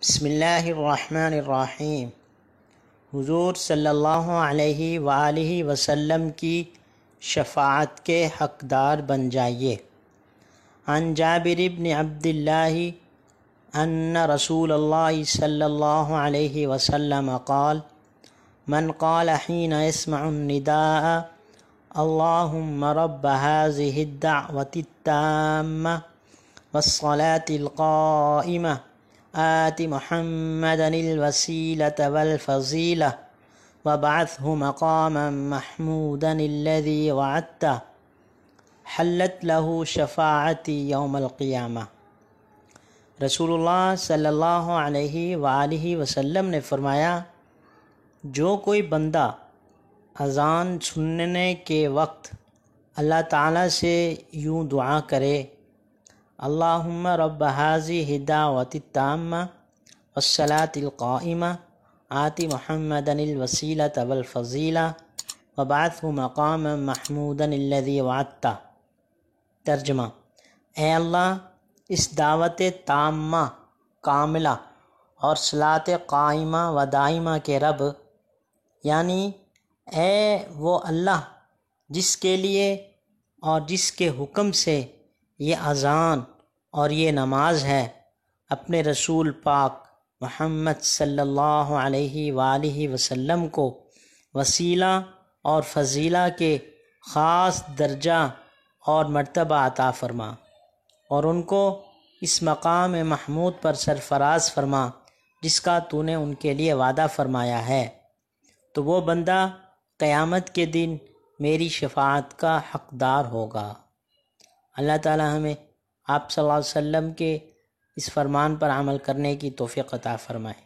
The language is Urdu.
بسم اللہ الرحمن الرحیم۔ حضور صلی اللہ علیہ وآلہ وسلم کی شفاعت کے حقدار بن جائیے۔ عن جابر بن عبداللہ ان رسول اللہ صلی اللہ علیہ وسلم قال من قال حين يسمع النداء اللهم رب هذه الدعوة التامة والصلاة القائمة آت محمدا الوسيلة والفضيلة وابعثه مقاما محمودا الذي وعدته حلت له شفاعتي يوم القيامة۔ رسول اللہ صلی اللہ علیہ وآلہ وسلم نے فرمایا، جو کوئی بندہ اذان سننے کے وقت اللہ تعالیٰ سے یوں دعا کرے، اللہم رب هذه الدعوة التامة والصلاة القائمة آت محمدا الوسيلة والفضيلة وابعثه مقاما محمودا الذي وعدته۔ ترجمہ: اے اللہ، اس دعوت تامہ کاملہ اور صلاۃ قائمہ و دائمہ کے رب، یعنی اے وہ اللہ جس کے لیے اور جس کے حکم سے یہ اذان اور یہ نماز ہے، اپنے رسول پاک محمد صلی اللہ علیہ وآلہ وسلم کو وسیلہ اور فضیلہ کے خاص درجہ اور مرتبہ عطا فرما، اور ان کو اس مقام محمود پر سرفراز فرما جس کا تو نے ان کے لیے وعدہ فرمایا ہے، تو وہ بندہ قیامت کے دن میری شفاعت کا حقدار ہوگا۔ اللہ تعالی ہمیں آپ صلی اللہ علیہ وسلم کے اس فرمان پر عمل کرنے کی توفیق عطا فرمائے۔